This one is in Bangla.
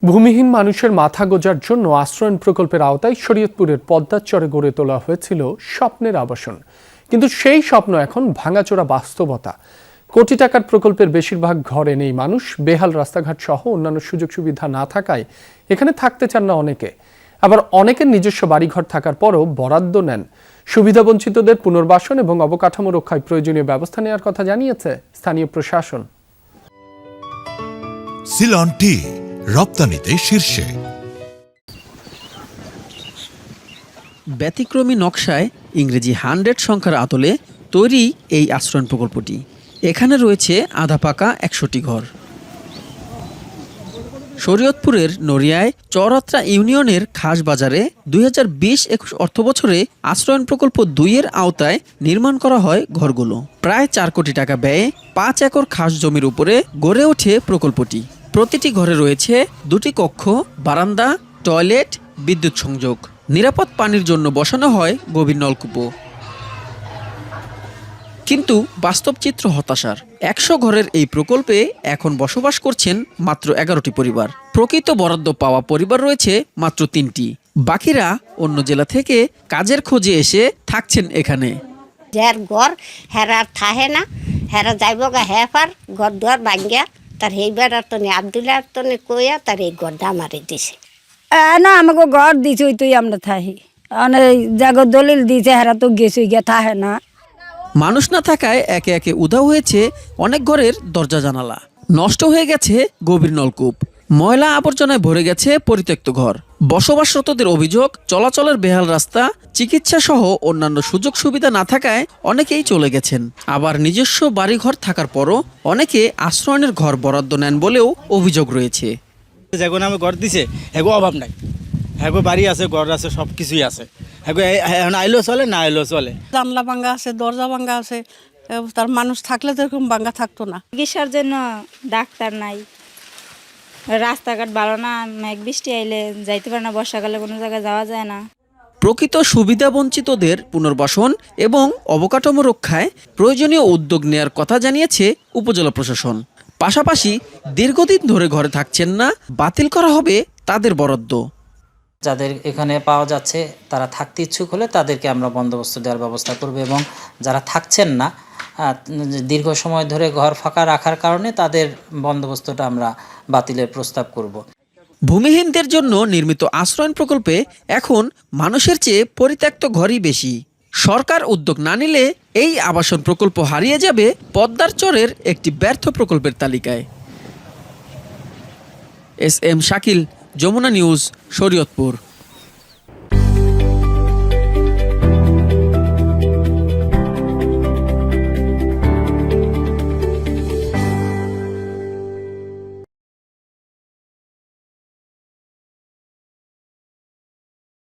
ভূমিহীন মানুষের মাথা গোঁজার জন্য আশ্রয়ণ প্রকল্পের আওতায় শরীয়তপুরের পদ্মার চরে গড়ে তোলা হয়েছিল স্বপ্নের আবাসন, কিন্তু সেই স্বপ্ন এখন ভাঙাচোরা বাস্তবতা। কোটি টাকার প্রকল্পের বেশিরভাগ ঘরে নেই মানুষ, বেহাল রাস্তাঘাট সহ অন্যান্য সুযোগ সুবিধা না থাকায় এখানে থাকতে চান না অনেকে। আবার অনেকের নিজস্ব বাড়িঘর থাকার পরও বরাদ্দ নেন। সুবিধাবঞ্চিতদের পুনর্বাসন এবং অবকাঠামো রক্ষায় প্রয়োজনীয় ব্যবস্থা নেওয়ার কথা জানিয়েছে স্থানীয় প্রশাসন। সিলন টি রপ্তানিতে শীর্ষে। ব্যতিক্রমী নকশায় ইংরেজি 100 সংখ্যার আদলে তৈরি এই আশ্রয়ণ প্রকল্পটি। এখানে রয়েছে আধা পাকা 100টি ঘর। শরীয়তপুরের নড়িয়ায় চৌরাত্রা ইউনিয়নের খাসবাজারে 2020-21 অর্থবছরে আশ্রয়ণ প্রকল্প 2-এর আওতায় নির্মাণ করা হয় ঘরগুলো। প্রায় 4 কোটি টাকা ব্যয়ে 5 একর খাস জমির উপরে গড়ে ওঠে প্রকল্পটি। প্রতিটি ঘরে রয়েছে 2টি কক্ষ, বারান্দা, টয়লেট, বিদ্যুৎ সংযোগ। নিরাপদ পানির জন্য বসানো হয় গভীর নলকূপও। কিন্তু বাস্তব চিত্র হতাশার। 100 ঘরের এই প্রকল্পে এখন বসবাস করছেন মাত্র 11টি পরিবার। প্রকৃত বরাদ্দ পাওয়া পরিবার রয়েছে মাত্র 3টি। বাকিরা অন্য জেলা থেকে কাজের খোঁজে এসে থাকছেন এখানে। যার ঘর হেরার থাহে না, হেরা যাইব গা হেফার ঘর দুয়ার ভাঙ্গিয়া তার এইবার তো আবদুল্লাহ তো কইয়া তার এই ঘরটা আমারে দিছে। না আমাকে ঘর দিছে তুই আমরা থাহি জাগো দলিল দিছে হেরা তো গেছে গিয়া থাহে না। মানুষ না থাকায় একে একে উধাও হয়েছে অনেক ঘরের দরজা জানালা। নষ্ট হয়ে গেছে গভীর নলকূপ। ময়লা আবর্জনায় ভরে গেছে পরিত্যক্ত ঘর। বসবাসরতদের অভিযোগ, চলাচলের বেহাল রাস্তা, চিকিৎসা সহ অন্যান্য সুযোগ সুবিধা না থাকায় অনেকেই চলে গেছেন। আবার নিজস্ব বাড়িঘর থাকার পরও অনেকে আশ্রয়নের ঘর বরাদ্দ নেন বলেও অভিযোগ রয়েছে। যেগুলো আমি ঘর দিছে এগো অভাব নাই, এগো বাড়ি আছে, ঘর আছে, সব কিছুই আছে। এখন আইলেও চলে, না আইলেও চলে। জানলা ভাঙ্গা আছে, দরজা ভাঙ্গা আছে, তার মানুষ থাকলে তো এরকম ভাঙ্গা থাকতো না। চিকিৎসার জন্য ডাক্তার নাই, রাস্তাঘাট ভালো না, মেঘ বৃষ্টি আইলে যাইতে পারে না, বর্ষাকালে কোনো জায়গায় যাওয়া যায় না। প্রকৃত সুবিধাবঞ্চিতদের পুনর্বাসন এবং অবকাঠামো রক্ষায় প্রয়োজনীয় উদ্যোগ নেয়ার কথা জানিয়েছে উপজেলা প্রশাসন। পাশাপাশি দীর্ঘদিন ধরে ঘরে থাকছেন না, বাতিল করা হবে তাদের বরাদ্দ। যাদের এখানে পাওয়া যাচ্ছে তারা থাকতে ইচ্ছুক হলে তাদেরকে আমরা বন্দোবস্ত দেওয়ার ব্যবস্থা করব, এবং যারা থাকছেন না দীর্ঘ সময় ধরে ঘর ফাঁকা রাখার কারণে তাদের বন্দোবস্তটা আমরা বাতিলের প্রস্তাব করব। ভূমিহীনদের জন্য নির্মিত আশ্রয়ণ প্রকল্পে এখন মানুষের চেয়ে পরিত্যক্ত ঘরই বেশি। সরকার উদ্যোগ না নিলে এই আবাসন প্রকল্প হারিয়ে যাবে পদ্মার চরের একটি ব্যর্থ প্রকল্পের তালিকায়। S M Shakil, Jamuna news, Shariatpur.